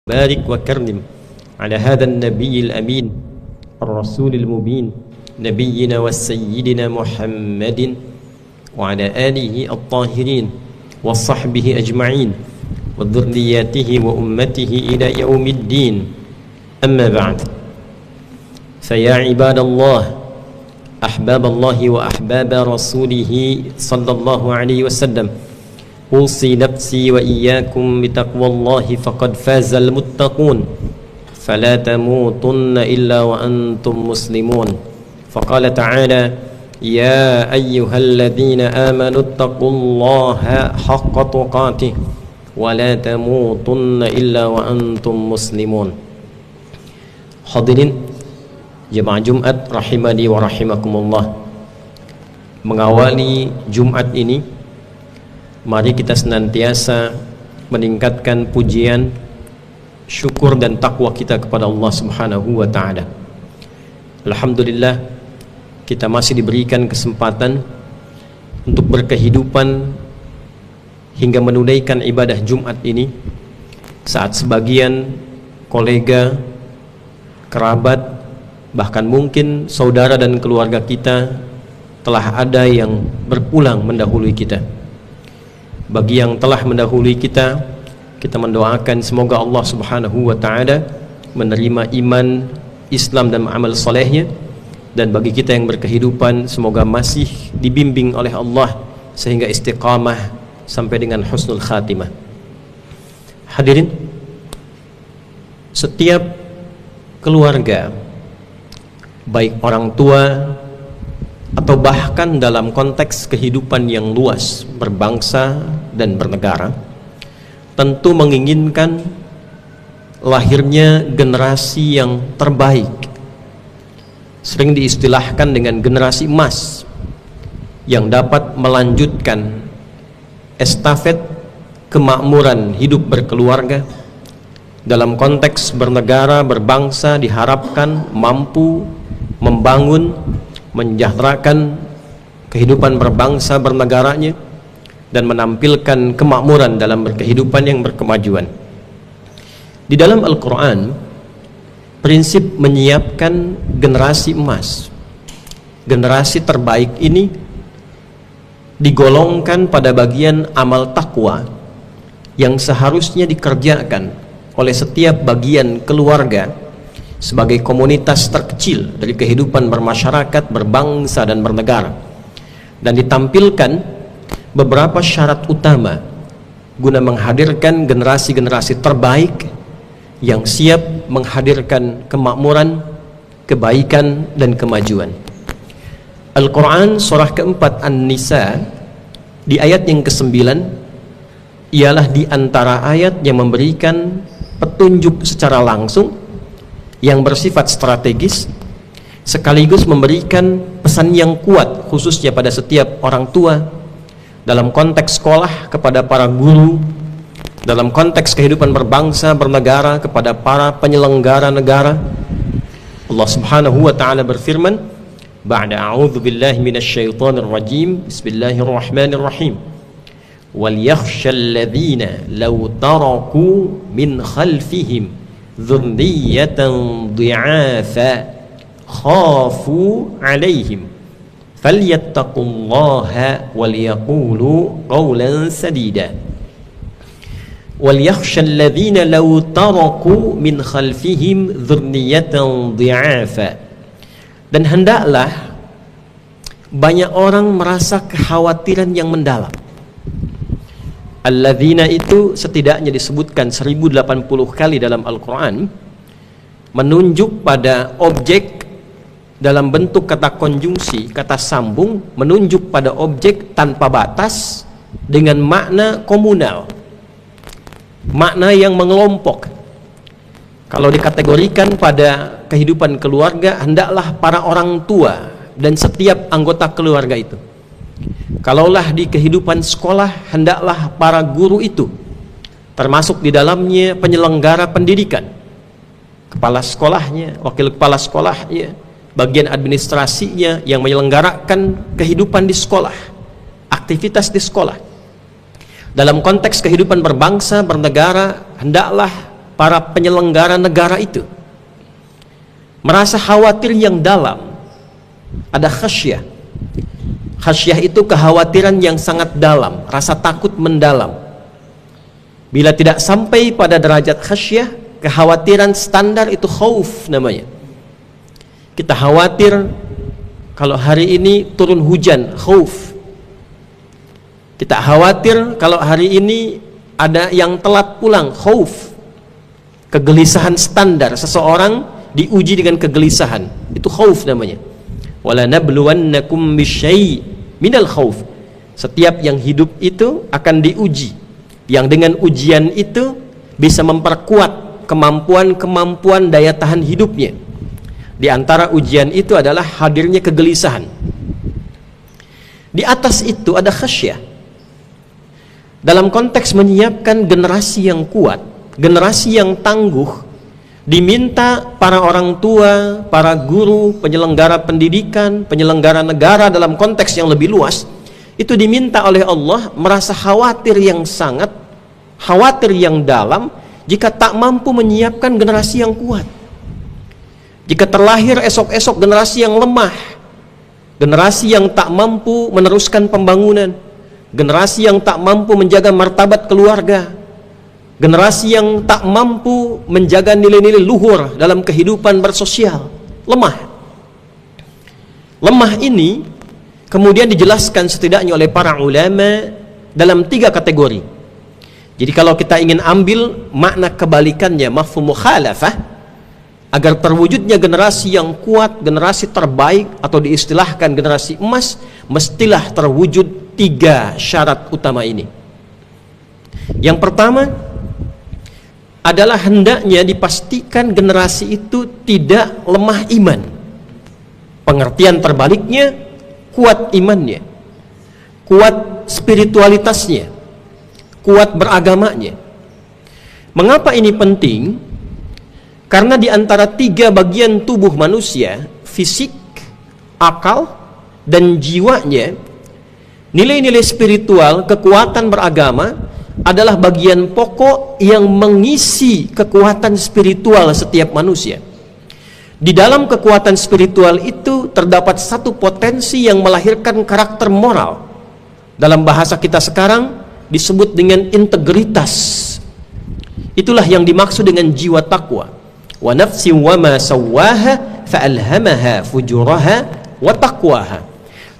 بارك وكرم على هذا النبي الأمين الرسول المبين نبينا وسيدنا محمد وعلى آله الطاهرين وصحبه أجمعين وذرياته وأمته إلى يوم الدين. أما بعد، فيا عباد الله أحباب الله وأحباب رسوله صلى الله عليه وسلم، أوصي نفسي وإياكم بتقوى الله فقد فاز المتقون، فلا تموتن إلا وأنتم مسلمون. فقال تعالى: يا أيها الذين آمنوا اتقوا الله حق تقاته ولا تموتن إلا وأنتم مسلمون. Hadirin jemaah Jumat rahimani wa rahimakumullah, mengawali Jumat ini, mari kita senantiasa meningkatkan pujian, syukur dan takwa kita kepada Allah Subhanahu wa ta'ala. Alhamdulillah, kita masih diberikan kesempatan untuk berkehidupan hingga menunaikan ibadah Jumat ini, saat sebagian kolega, kerabat, bahkan mungkin saudara dan keluarga kita telah ada yang berpulang mendahului kita. Bagi yang telah mendahului kita, kita mendoakan semoga Allah Subhanahu wa ta'ala menerima iman, Islam dan amal solehnya. Dan bagi kita yang berkehidupan, semoga masih dibimbing oleh Allah sehingga istiqamah sampai dengan husnul khatimah. Hadirin, setiap keluarga, baik orang tua atau bahkan dalam konteks kehidupan yang luas, berbangsa dan bernegara, tentu menginginkan lahirnya generasi yang terbaik. Sering diistilahkan dengan generasi emas yang dapat melanjutkan estafet kemakmuran hidup berkeluarga. Dalam konteks bernegara, berbangsa, diharapkan mampu membangun, mensejahterakan kehidupan berbangsa bernegaranya dan menampilkan kemakmuran dalam berkehidupan yang berkemajuan. Di dalam Al-Quran, prinsip menyiapkan generasi emas, generasi terbaik ini digolongkan pada bagian amal takwa yang seharusnya dikerjakan oleh setiap bagian keluarga sebagai komunitas terkecil dari kehidupan bermasyarakat, berbangsa dan bernegara, dan ditampilkan beberapa syarat utama guna menghadirkan generasi-generasi terbaik yang siap menghadirkan kemakmuran, kebaikan dan kemajuan. Al-Quran surah keempat An-Nisa di ayat yang ke-9 ialah di antara ayat yang memberikan petunjuk secara langsung yang bersifat strategis, sekaligus memberikan pesan yang kuat khususnya pada setiap orang tua, dalam konteks sekolah kepada para guru, dalam konteks kehidupan berbangsa bernegara kepada para penyelenggara negara. Allah Subhanahu wa ta'ala berfirman, ba'da a'udzu billahi minasyaitonir rajim, bismillahirrahmanirrahim, wal yakhshal ladzina law taraku min khalfihim dzurriyyatan dhi'afa khafu 'alaihim falyattaqullaha wal yaqulu qawlan sadida. Wal yakhshal ladzina law taraku min khalfihim dzurriyyatan dhi'afa, dan hendaklah banyak orang merasa kekhawatiran yang mendalam. Alladzina itu setidaknya disebutkan 1080 kali dalam Al-Quran, menunjuk pada objek dalam bentuk kata konjungsi, kata sambung, menunjuk pada objek tanpa batas dengan makna komunal, makna yang mengelompok. Kalau dikategorikan pada kehidupan keluarga, hendaklah para orang tua dan setiap anggota keluarga itu. Kalaulah di kehidupan sekolah, hendaklah para guru itu, termasuk di dalamnya penyelenggara pendidikan, kepala sekolahnya, wakil kepala sekolahnya, bagian administrasinya yang menyelenggarakan kehidupan di sekolah, aktivitas di sekolah. Dalam konteks kehidupan berbangsa, bernegara, hendaklah para penyelenggara negara itu merasa khawatir yang dalam. Ada khasyah. Khasyah itu kekhawatiran yang sangat dalam, rasa takut mendalam. Bila tidak sampai pada derajat khasyah, kekhawatiran standar itu khauf namanya. Kita khawatir kalau hari ini turun hujan, khauf. Kita khawatir kalau hari ini ada yang telat pulang, khauf. Kegelisahan standar, seseorang diuji dengan kegelisahan, itu khauf namanya. Wala nabluwannakum bisyai' minal khauf. Setiap yang hidup itu akan diuji, yang dengan ujian itu bisa memperkuat kemampuan daya tahan hidupnya. Di antara ujian itu adalah hadirnya kegelisahan. Di atas itu ada khasyah. Dalam konteks menyiapkan generasi yang kuat, generasi yang tangguh, diminta para orang tua, para guru, penyelenggara pendidikan, penyelenggara negara dalam konteks yang lebih luas, itu diminta oleh Allah merasa khawatir yang sangat, khawatir yang dalam jika tak mampu menyiapkan generasi yang kuat. Jika terlahir esok-esok generasi yang lemah, generasi yang tak mampu meneruskan pembangunan, generasi yang tak mampu menjaga martabat keluarga, generasi yang tak mampu menjaga nilai-nilai luhur dalam kehidupan bersosial, lemah. Lemah ini kemudian dijelaskan setidaknya oleh para ulama dalam 3 kategori. Jadi kalau kita ingin ambil makna kebalikannya, mafhum mukhalafah, agar terwujudnya generasi yang kuat, generasi terbaik, atau diistilahkan generasi emas, mestilah terwujud 3 syarat utama ini. Yang pertama adalah hendaknya dipastikan generasi itu tidak lemah iman. Pengertian terbaliknya, kuat imannya, kuat spiritualitasnya, kuat beragamanya. Mengapa ini penting? Karena di antara 3 bagian tubuh manusia, fisik, akal, dan jiwanya, nilai-nilai spiritual, kekuatan beragama adalah bagian pokok yang mengisi kekuatan spiritual setiap manusia. Di dalam kekuatan spiritual itu terdapat satu potensi yang melahirkan karakter moral. Dalam bahasa kita sekarang disebut dengan integritas. Itulah yang dimaksud dengan jiwa takwa. Wa nafsin wa ma sawwaha fa'alhamaha fujuraha wa taqwaha.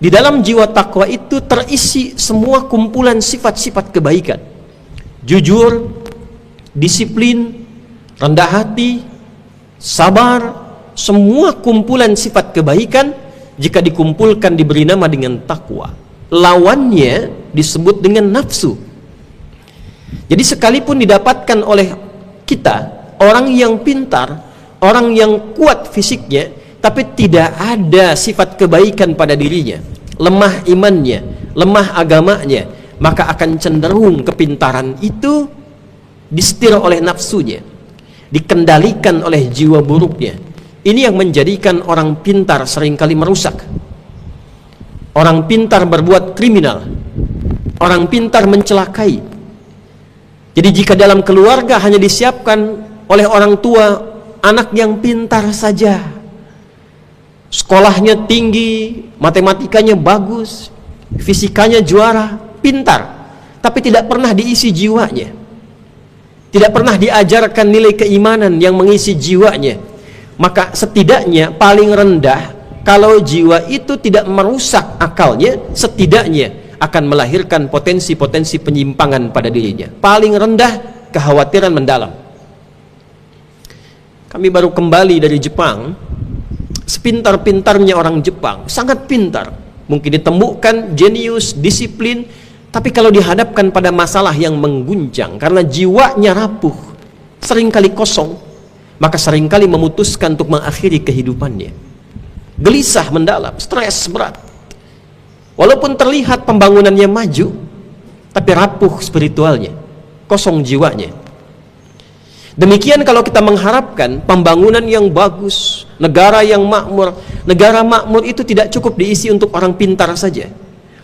Di dalam jiwa takwa itu terisi semua kumpulan sifat-sifat kebaikan. Jujur, disiplin, rendah hati, sabar, semua kumpulan sifat kebaikan jika dikumpulkan diberi nama dengan takwa. Lawannya disebut dengan nafsu. Jadi sekalipun didapatkan oleh kita orang yang pintar, orang yang kuat fisiknya, tapi tidak ada sifat kebaikan pada dirinya, lemah imannya, lemah agamanya, maka akan cenderung kepintaran itu disetir oleh nafsunya, dikendalikan oleh jiwa buruknya. Ini yang menjadikan orang pintar seringkali merusak. Orang pintar berbuat kriminal, orang pintar mencelakai. Jadi jika dalam keluarga hanya disiapkan oleh orang tua anak yang pintar saja, sekolahnya tinggi, matematikanya bagus, fisikanya juara, pintar, tapi tidak pernah diisi jiwanya, tidak pernah diajarkan nilai keimanan yang mengisi jiwanya, maka setidaknya paling rendah, kalau jiwa itu tidak merusak akalnya, setidaknya akan melahirkan potensi-potensi penyimpangan pada dirinya. Paling rendah, kekhawatiran mendalam. Kami baru kembali dari Jepang. Sepintar-pintarnya orang Jepang, sangat pintar, mungkin ditemukan jenius, disiplin, tapi kalau dihadapkan pada masalah yang mengguncang karena jiwanya rapuh, seringkali kosong, maka seringkali memutuskan untuk mengakhiri kehidupannya. Gelisah mendalam, stres berat. Walaupun terlihat pembangunannya maju, tapi rapuh spiritualnya, kosong jiwanya. Demikian kalau kita mengharapkan pembangunan yang bagus, negara yang makmur. Negara makmur itu tidak cukup diisi untuk orang pintar saja,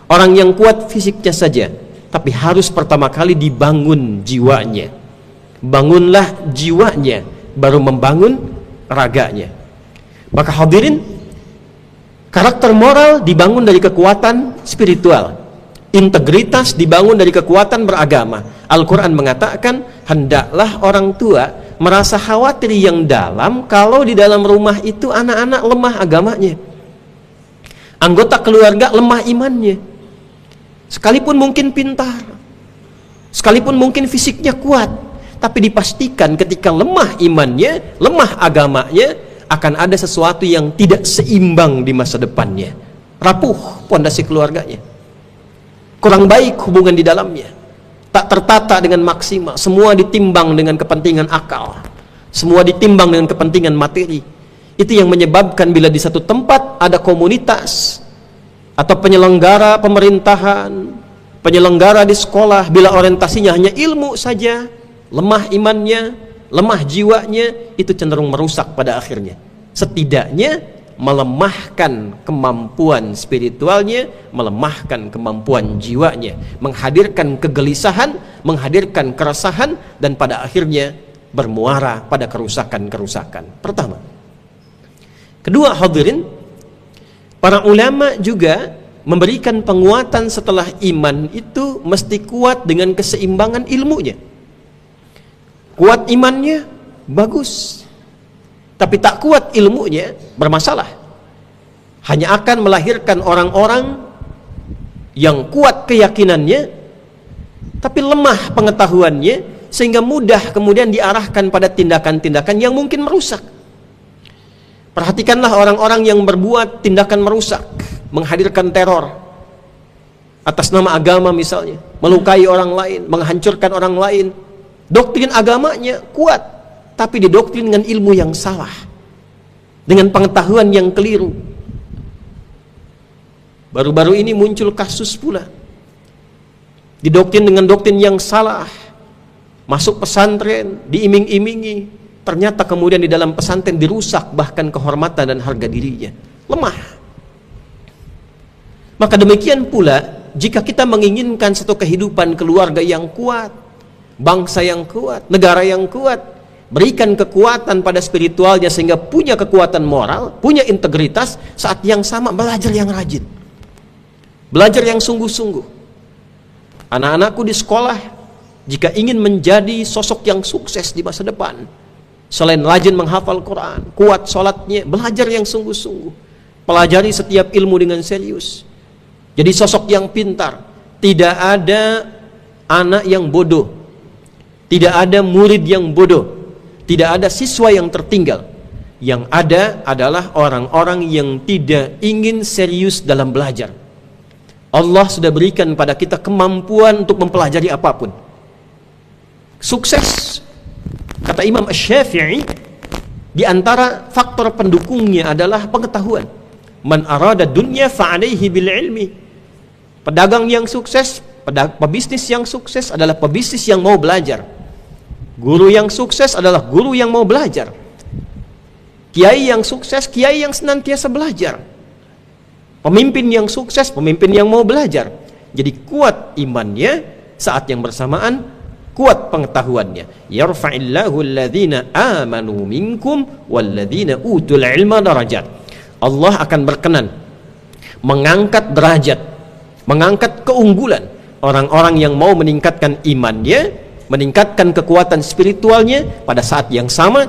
orang yang kuat fisiknya saja, tapi harus pertama kali dibangun jiwanya. bangunlah jiwanya, baru membangun raganya. Maka hadirin, karakter moral dibangun dari kekuatan spiritual, integritas dibangun dari kekuatan beragama. Al-Quran mengatakan, hendaklah orang tua merasa khawatir yang dalam kalau di dalam rumah itu anak-anak lemah agamanya, anggota keluarga lemah imannya. Sekalipun mungkin pintar, sekalipun mungkin fisiknya kuat, tapi dipastikan ketika lemah imannya, lemah agamanya, akan ada sesuatu yang tidak seimbang di masa depannya. Rapuh pondasi keluarganya, kurang baik hubungan di dalamnya, tak tertata dengan maksimal, semua ditimbang dengan kepentingan akal, semua ditimbang dengan kepentingan materi. Itu yang menyebabkan bila di satu tempat ada komunitas atau penyelenggara pemerintahan, penyelenggara di sekolah, bila orientasinya hanya ilmu saja, lemah imannya, lemah jiwanya, itu cenderung merusak pada akhirnya. Setidaknya melemahkan kemampuan spiritualnya, melemahkan kemampuan jiwanya, menghadirkan kegelisahan, menghadirkan keresahan, dan pada akhirnya bermuara pada kerusakan-kerusakan. Pertama. Kedua, hadirin, para ulama juga memberikan penguatan setelah iman itu mesti kuat dengan keseimbangan ilmunya. Kuat imannya, bagus. Tapi tak kuat ilmunya, bermasalah. Hanya akan melahirkan orang-orang yang kuat keyakinannya, tapi lemah pengetahuannya, sehingga mudah kemudian diarahkan pada tindakan-tindakan yang mungkin merusak. Perhatikanlah orang-orang yang berbuat tindakan merusak, menghadirkan teror atas nama agama misalnya, melukai orang lain, menghancurkan orang lain. Doktrin agamanya kuat, tapi didoktrin dengan ilmu yang salah, dengan pengetahuan yang keliru. Baru-baru ini muncul kasus pula, didoktrin dengan doktrin yang salah, masuk pesantren, diiming-imingi, ternyata kemudian di dalam pesantren dirusak bahkan kehormatan dan harga dirinya, lemah. Maka demikian pula jika kita menginginkan satu kehidupan keluarga yang kuat, bangsa yang kuat, negara yang kuat, berikan kekuatan pada spiritualnya sehingga punya kekuatan moral, punya integritas, saat yang sama belajar yang rajin, belajar yang sungguh-sungguh. Anak-anakku di sekolah, jika ingin menjadi sosok yang sukses di masa depan, selain rajin menghafal Quran, kuat sholatnya, belajar yang sungguh-sungguh, pelajari setiap ilmu dengan serius, jadi sosok yang pintar. Tidak ada anak yang bodoh, tidak ada murid yang bodoh, tidak ada siswa yang tertinggal. Yang ada adalah orang-orang yang tidak ingin serius dalam belajar. Allah sudah berikan pada kita kemampuan untuk mempelajari apapun. Sukses, kata Imam Asy-Syafi'i, di antara faktor pendukungnya adalah pengetahuan. Man arada dunya fa'alaihi bil ilmi. Pedagang yang sukses, pebisnis yang sukses adalah pebisnis yang mau belajar. Guru yang sukses adalah guru yang mau belajar. Kiai yang sukses, kiai yang senantiasa belajar. Pemimpin yang sukses, pemimpin yang mau belajar. Jadi kuat imannya, saat yang bersamaan kuat pengetahuannya. Yarfa'illahu alladhina amanu minkum walladhina utul ilma darajat. Allah akan berkenan mengangkat derajat, mengangkat keunggulan orang-orang yang mau meningkatkan imannya, meningkatkan kekuatan spiritualnya. Pada saat yang sama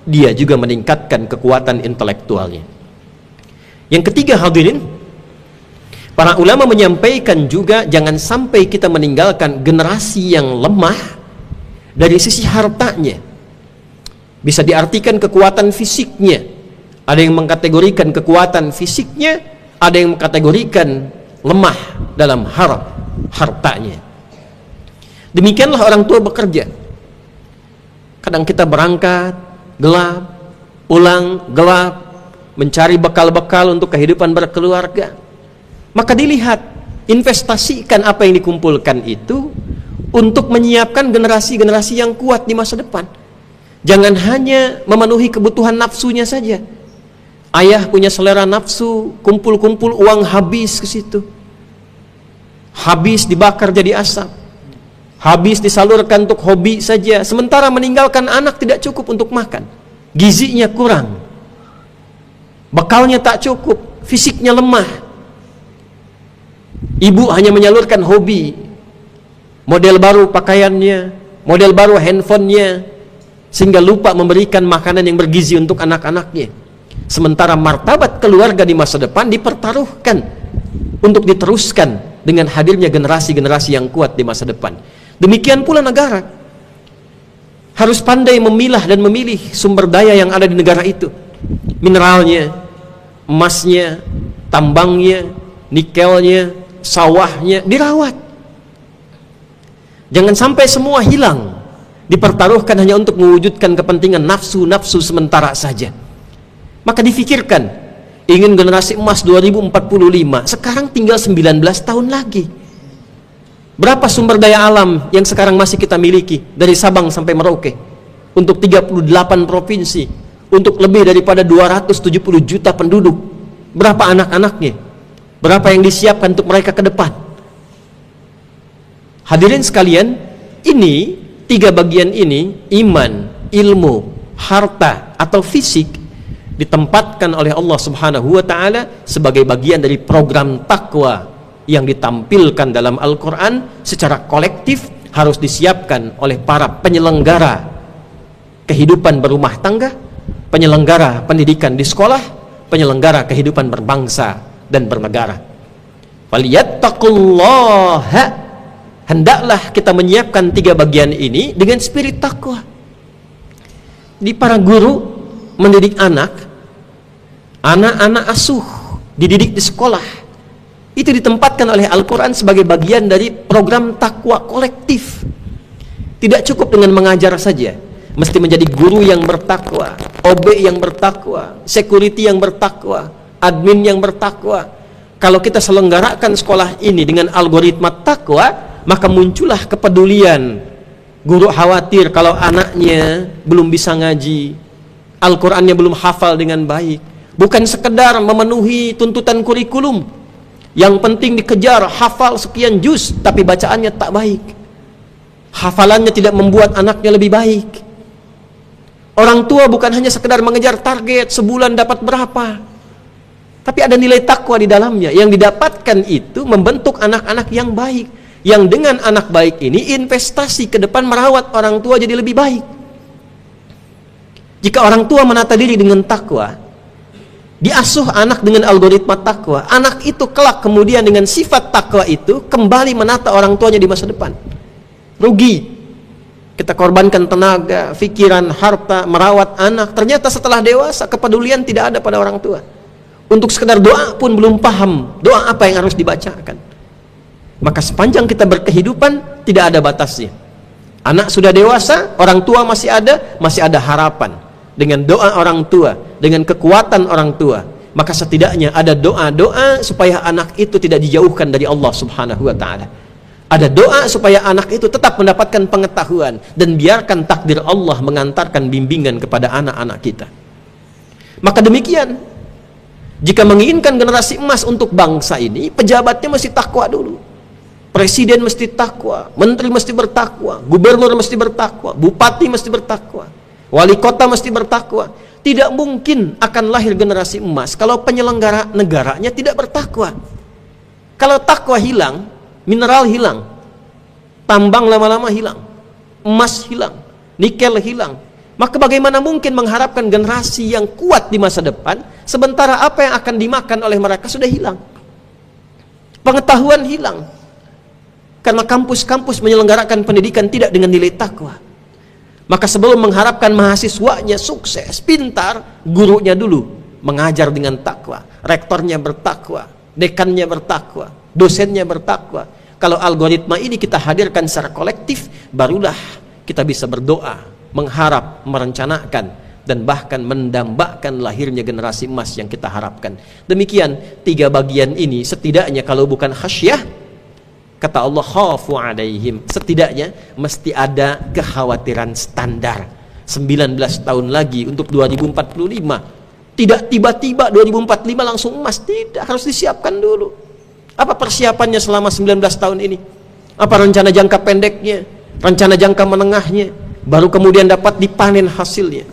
dia juga meningkatkan kekuatan intelektualnya. Yang ketiga, hadirin, para ulama menyampaikan juga jangan sampai kita meninggalkan generasi yang lemah dari sisi hartanya. Bisa diartikan kekuatan fisiknya. Ada yang mengkategorikan kekuatan fisiknya, ada yang mengkategorikan lemah dalam hartanya. Demikianlah orang tua bekerja. Kadang kita berangkat gelap, pulang gelap, mencari bekal-bekal untuk kehidupan berkeluarga. Maka dilihat, investasikan apa yang dikumpulkan itu untuk menyiapkan generasi-generasi yang kuat di masa depan. Jangan hanya memenuhi kebutuhan nafsunya saja. Ayah punya selera nafsu, kumpul-kumpul uang habis ke situ, habis dibakar jadi asap, habis disalurkan untuk hobi saja, sementara meninggalkan anak tidak cukup untuk makan, gizinya kurang, bekalnya tak cukup, fisiknya lemah. Ibu hanya menyalurkan hobi, model baru pakaiannya, model baru handphonenya, sehingga lupa memberikan makanan yang bergizi untuk anak-anaknya. Sementara martabat keluarga di masa depan dipertaruhkan untuk diteruskan dengan hadirnya generasi-generasi yang kuat di masa depan. Demikian pula negara harus pandai memilah dan memilih sumber daya yang ada di negara itu, mineralnya, emasnya, tambangnya, nikelnya, sawahnya dirawat. Jangan sampai semua hilang, dipertaruhkan hanya untuk mewujudkan kepentingan nafsu-nafsu sementara saja. Maka difikirkan, ingin generasi emas 2045, sekarang tinggal 19 tahun lagi. Berapa sumber daya alam yang sekarang masih kita miliki dari Sabang sampai Merauke untuk 38 provinsi, untuk lebih daripada 270 juta penduduk. Berapa anak-anaknya? Berapa yang disiapkan untuk mereka ke depan? Hadirin sekalian, ini tiga bagian ini, iman, ilmu, harta atau fisik, ditempatkan oleh Allah Subhanahu wa taala sebagai bagian dari program takwa yang ditampilkan dalam Al-Quran secara kolektif, harus disiapkan oleh para penyelenggara kehidupan berumah tangga, penyelenggara pendidikan di sekolah, penyelenggara kehidupan berbangsa dan bernegara. Waliyattaqullaha, hendaklah kita menyiapkan tiga bagian ini dengan spirit takwa. Di para guru mendidik anak-anak asuh dididik di sekolah, itu ditempatkan oleh Al-Quran sebagai bagian dari program takwa kolektif. Tidak cukup dengan mengajar saja, mesti menjadi guru yang bertakwa, OB yang bertakwa, security yang bertakwa, admin yang bertakwa. Kalau kita selenggarakan sekolah ini dengan algoritma takwa, maka muncullah kepedulian. Guru khawatir kalau anaknya belum bisa ngaji, Al-Qurannya belum hafal dengan baik. Bukan sekedar memenuhi tuntutan kurikulum, yang penting dikejar hafal sekian juz, tapi bacaannya tak baik, hafalannya tidak membuat anaknya lebih baik. Orang tua bukan hanya sekedar mengejar target sebulan dapat berapa, tapi ada nilai takwa di dalamnya. Yang didapatkan itu membentuk anak-anak yang baik, yang dengan anak baik ini investasi ke depan merawat orang tua jadi lebih baik. Jika orang tua menata diri dengan takwa, diasuh anak dengan algoritma takwa, anak itu kelak kemudian dengan sifat takwa itu kembali menata orang tuanya di masa depan. Rugi kita korbankan tenaga, pikiran, harta merawat anak, ternyata setelah dewasa kepedulian tidak ada pada orang tua. Untuk sekedar doa pun belum paham doa apa yang harus dibacakan. Maka sepanjang kita berkehidupan tidak ada batasnya. Anak sudah dewasa, orang tua masih ada harapan. Dengan doa orang tua, dengan kekuatan orang tua, maka setidaknya ada doa-doa supaya anak itu tidak dijauhkan dari Allah Subhanahu wa taala. Ada doa supaya anak itu tetap mendapatkan pengetahuan, dan biarkan takdir Allah mengantarkan bimbingan kepada anak-anak kita. Maka demikian, jika menginginkan generasi emas untuk bangsa ini, pejabatnya mesti takwa dulu. Presiden mesti takwa, menteri mesti bertakwa, gubernur mesti bertakwa, bupati mesti bertakwa, wali kota mesti bertakwa. Tidak mungkin akan lahir generasi emas kalau penyelenggara negaranya tidak bertakwa. Kalau takwa hilang, mineral hilang, tambang lama-lama hilang, emas hilang, nikel hilang, maka bagaimana mungkin mengharapkan generasi yang kuat di masa depan sementara apa yang akan dimakan oleh mereka sudah hilang? Pengetahuan hilang karena kampus-kampus menyelenggarakan pendidikan tidak dengan nilai takwa. Maka sebelum mengharapkan mahasiswanya sukses, pintar, gurunya dulu mengajar dengan takwa, rektornya bertakwa, dekannya bertakwa, dosennya bertakwa. Kalau algoritma ini kita hadirkan secara kolektif, barulah kita bisa berdoa, mengharap, merencanakan, dan bahkan mendambakan lahirnya generasi emas yang kita harapkan. Demikian tiga bagian ini setidaknya kalau bukan khasyah, kata Allah, khafu alaihim, setidaknya mesti ada kekhawatiran standar. 19 tahun lagi untuk 2045. Tidak tiba-tiba 2045 langsung emas, tidak, harus disiapkan dulu. Apa persiapannya selama 19 tahun ini? Apa rencana jangka pendeknya, rencana jangka menengahnya, baru kemudian dapat dipanen hasilnya.